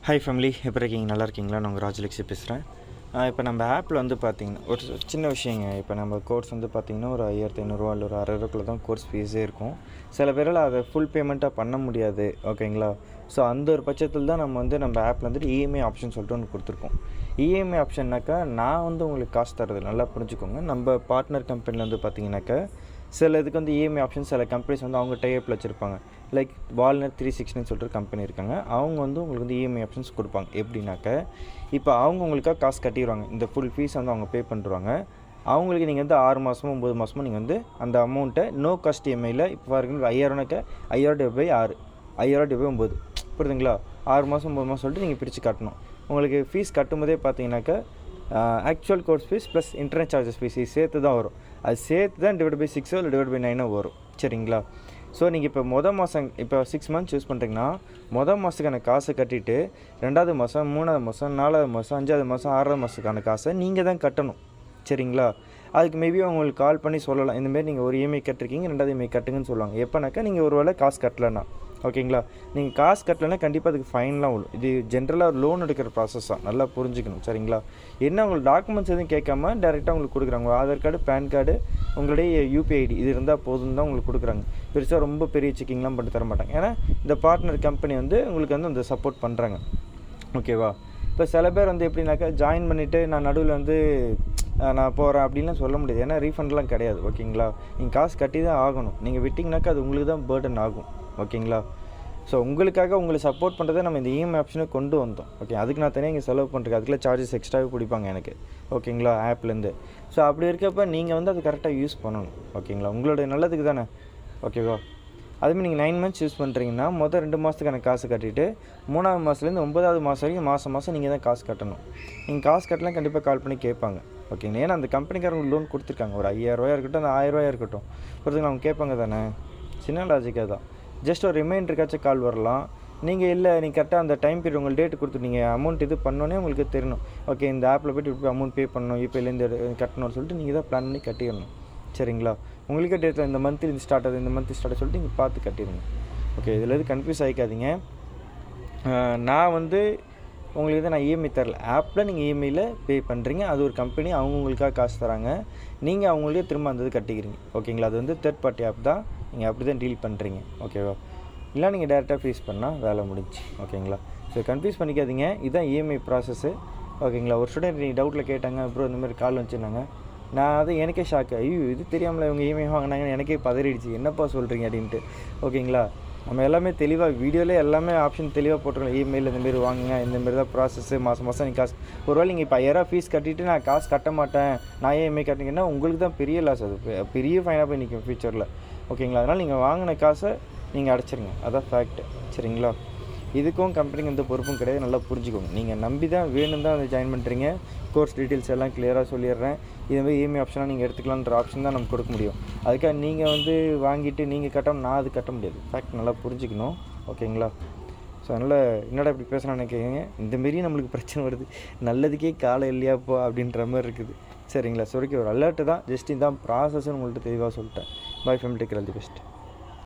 Hi family, எப்படி இருக்கீங்க? நல்லா இருக்கீங்களா? நான் உங்கள் ராஜலக்ஷி பேசுகிறேன். இப்போ நம்ம ஆப்பில் வந்து பார்த்திங்கன்னா ஒரு சின்ன விஷயங்க. இப்போ நம்ம கோர்ஸ் வந்து பார்த்திங்கன்னா ஒரு 1500 இல்லை ஒரு 6000 தான் கோர்ஸ் ஃபீஸே இருக்கும். சில பேரால் அதை ஃபுல் பேமெண்ட்டாக பண்ண முடியாது, ஓகேங்களா? ஸோ அந்த ஒரு பட்சத்தில் தான் நம்ம ஆப்பில் வந்துட்டு இஎம்ஐ ஆப்ஷன் சொல்லிட்டு ஒன்று கொடுத்துருக்கோம். இஎம்ஐ ஆப்ஷன்னாக்கா நான் வந்து உங்களுக்கு காசு தரது நல்லா புரிஞ்சுக்கோங்க. நம்ம பார்ட்னர் கம்பெனியில் வந்து பார்த்திங்கனாக்கா சில இதுக்கு வந்து இஎம்ஐ ஆப்ஷன் சில கம்பெனிஸ் வந்து அவங்க டைப்பில் வச்சுருப்பாங்க. லைக் வால்நட் 360ன்னு சொல்லிட்டு கம்பெனி இருக்காங்க. அவங்க வந்து உங்களுக்கு வந்து இஎம்ஐ ஆப்ஷன்ஸ் கொடுப்பாங்க. எப்படின்னாக்க இப்போ அவங்க உங்களுக்காக காசு கட்டிடுவாங்க. இந்த ஃபுல் ஃபீஸ் வந்து அவங்க பே பண்ணுறாங்க. அவங்களுக்கு நீங்கள் வந்து 6 மாதமோ 9 மாதமோ நீங்கள் வந்து அந்த அமௌண்ட்டை நோ காஸ்ட் இஎம்ஐயில் இப்போ பாருங்க 5000னாக்க 5000/6 5000/9 புரியுதுங்களா? 6 மாதம் 9 மாதம் சொல்லிட்டு நீங்கள் பிரித்து கட்டணும். உங்களுக்கு ஃபீஸ் கட்டும்போதே பார்த்தீங்கன்னாக்கா actual course fees plus internet charges fees இது சேர்த்து தான் வரும். அது சேர்த்து தான் /6 இல்லை /9 வரும். சரிங்களா? ஸோ நீங்கள் இப்போ மாதம் இப்போ 6 மந்த்ஸ் யூஸ் பண்ணுறீங்கன்னா மாதத்துக்கான காசை கட்டிவிட்டு 2வது மாதம் 3வது மாதம் 4வது மாதம் 5வது மாதம் 6வது மாதத்துக்கான காசை நீங்கள் தான் கட்டணும். சரிங்களா? அதுக்கு மேபி உங்களுக்கு கால் பண்ணி சொல்லலாம், இந்தமாரி நீங்கள் ஒரு இஎம்ஐ கட்டிருக்கீங்க, 2வது இஎம்ஐ கட்டுங்கன்னு சொல்லுவாங்க. எப்போனாக்கா நீங்கள் ஒரு வேளை காசு கட்டலைன்னா, ஓகேங்களா? நீங்கள் காசு கட்டலைன்னா கண்டிப்பாக அதுக்கு ஃபைன்லாம் விடும். இது ஜென்ரலாக லோன் எடுக்கிற ப்ராசஸ் தான், நல்லா புரிஞ்சுக்கணும். சரிங்களா? என்ன உங்களுக்கு டாக்குமெண்ட்ஸ் எதுவும் கேட்காம டேரெக்டாக உங்களுக்கு கொடுக்குறாங்க. ஆதார் கார்டு, பேன் கார்டு, உங்களுடைய யூபிஐ ஐடி இது இருந்தால் போதும் தான் உங்களுக்கு கொடுக்குறாங்க. பெருசாக ரொம்ப பெரிய செக்கிங்லாம் பண்ணி தர மாட்டாங்க. ஏன்னா இந்த பார்ட்னர் கம்பெனி வந்து உங்களுக்கு வந்து அந்த சப்போர்ட் பண்ணுறாங்க, ஓகேவா? இப்போ சில பேர் வந்து எப்படின்னாக்கா ஜாயின் பண்ணிவிட்டு நான் நடுவில் வந்து நான் போகிறேன் அப்படின்லாம் சொல்ல முடியாது. ஏன்னா ரீஃபண்ட்லாம் கிடையாது, ஓகேங்களா? நீங்கள் காசு கட்டி தான் ஆகணும். நீங்கள் விட்டிங்கனாக்கா அது உங்களுக்கு தான் பேர்டன் ஆகும், ஓகேங்களா? ஸோ உங்களுக்காக உங்களை சப்போர்ட் பண்ணுறதை நம்ம இந்த இஎம்ஐ ஆப்ஷனை கொண்டு வந்தோம். ஓகே, அதுக்கு நான் தனியாக இங்கே செலவு பண்ணுறேன். அதுக்குள்ள சார்ஜஸ் எக்ஸ்ட்ராவே பிடிப்பாங்க எனக்கு, ஓகேங்களா? ஆப்லேருந்து. ஸோ அப்படி இருக்கப்போ நீங்கள் வந்து அது கரெக்டாக யூஸ் பண்ணணும், ஓகேங்களா? உங்களுடைய நல்லதுக்கு தானே, ஓகேவா? அதுமாதிரி நீங்கள் 9 மந்த்ஸ் யூஸ் பண்ணுறீங்கன்னா 2 மாதத்துக்கான காசு கட்டிவிட்டு 3வது மாதத்துலேருந்து 9வது மாதம் வரைக்கும் மாதம் நீங்கள் தான் காசு கட்டணும். நீங்கள் காசு கட்டலாம் கண்டிப்பாக கால் பண்ணி கேட்பாங்க, ஓகேங்களா? ஏன்னா அந்த கம்பெனிக்காரங்க லோன் கொடுத்துருக்காங்க. ஒரு 5000 இருக்கட்டும், அந்த 1000 இருக்கட்டும், ஒருத்தங்க அவங்க கேட்பாங்க தானே. சின்ன லாஜிக்காக தான். ஜஸ்ட் ஒரு ரிமைண்டருக்காச்சும் கால் வரலாம். நீங்கள் இல்லை, நீங்கள் கரெக்டாக அந்த டைம் பீரியட் உங்களுக்கு டேட்டு கொடுத்து நீங்கள் அமௌண்ட் இது பண்ணோன்னே உங்களுக்கு தெரியணும். ஓகே, இந்த ஆப்பில் போய்ட்டு இப்போ அமௌண்ட் பே பண்ணணும், இப்போலேருந்து கட்டணும்னு சொல்லிட்டு நீங்கள் தான் பிளான் பண்ணி கட்டிடணும். சரிங்களா? உங்களுக்கே டேட்டில் இந்த மந்த்து இது ஸ்டார்ட் ஆகுது, இந்த மந்த்து ஸ்டார்ட் சொல்லிட்டு நீங்கள் பார்த்து கட்டிடுங்க. ஓகே, இதில் எது கன்ஃபியூஸ் ஆகிக்காதீங்க. நான் வந்து உங்களுக்கு தான் நான் இஎம்ஐ தரல. ஆப்பில் நீங்கள் இஎம்ஐயில் பே பண்ணுறீங்க. அது ஒரு கம்பெனி, அவங்க உங்களுக்காக காசு தராங்க. நீங்கள் அவங்களே திரும்ப அந்த இது கட்டிக்கிறீங்க, ஓகேங்களா? அது வந்து தேர்ட் பார்ட்டி ஆப் தான். நீங்கள் அப்படி தான் டீல் பண்ணுறீங்க, ஓகேவா? இல்லை நீங்கள் டேரெக்டாக ஃபீஸ் பண்ணால் வேலை முடிஞ்சு, ஓகேங்களா? ஸோ கன்ஃபியூஸ் பண்ணிக்காதீங்க. இதுதான் இஎம்ஐ ப்ராசஸ்ஸு, ஓகேங்களா? ஒரு ஸ்டூடெண்ட் நீங்கள் டவுட்டில் கேட்டாங்க, அப்புறம் இந்த மாதிரி கால் வச்சுருந்தாங்க. நான் அது எனக்கே ஷாக்கு. ஐயோ, இது தெரியாமல் இவங்க இஎம்ஐ வாங்கினாங்கன்னு எனக்கே பதறிடுச்சு. என்னப்பா சொல்கிறீங்க அப்படின்ட்டு, ஓகேங்களா? நம்ம எல்லாமே தெளிவாக வீடியோவில் எல்லாமே ஆப்ஷன் தெளிவாக போட்டுருக்கோம். இமெயில் இந்தமாரி வாங்குங்க, இந்தமாரி தான் ப்ராசஸ்ஸு. மாதம் நீங்கள் காசு ஒருவேளை நீங்கள் இப்போ 5000 ஃபீஸ் கட்டிவிட்டு நான் காசு கட்ட மாட்டேன், நான் ஏன் இஎம்ஐ கட்டிங்கன்னா உங்களுக்கு தான் பெரிய லாஸ். அது பெரிய ஃபைனாக போய் நிற்கும் ஃபியூச்சரில், ஓகேங்களா? அதனால் நீங்கள் வாங்கின காசை நீங்கள் அடைச்சிருங்க, அதான் ஃபேக்ட்டு. சரிங்களா? இதுக்கும் கம்பெனிக்கு எந்த பொறுப்பும் கிடையாது, நல்லா புரிஞ்சுக்கோங்க. நீங்கள் நம்பி தான் வேணும் தான் அதை ஜாயின் பண்ணுறீங்க. கோர்ஸ் டீட்டெயில்ஸ் எல்லாம் கிளியராக சொல்லிடுறேன். இதுமாதிரி இஎம்ஐ ஆப்ஷனாக நீங்கள் எடுத்துக்கலான்ற ஆப்ஷன் தான் நம்ம கொடுக்க முடியும். அதுக்காக நீங்கள் வந்து வாங்கிட்டு நீங்கள் கட்டாமல் நான் அது கட்ட முடியாது. ஃபேக்ட் நல்லா புரிஞ்சுக்கணும், ஓகேங்களா? ஸோ அதனால் என்னடா இப்படி பேசணும்னு நினைக்கிறீங்க. இந்தமாரி நம்மளுக்கு பிரச்சனை வருது, நல்லதுக்கே காலம் இல்லையாப்போ அப்படின்ற மாதிரி இருக்குது. சரிங்களா? ஸோ ஒரு அலர்ட்டு தான், ஜஸ்ட் இதான் ப்ராசஸ்ன்னு உங்கள்கிட்ட தெளிவாக சொல்லிட்டேன். பாய் family, take care, all the best.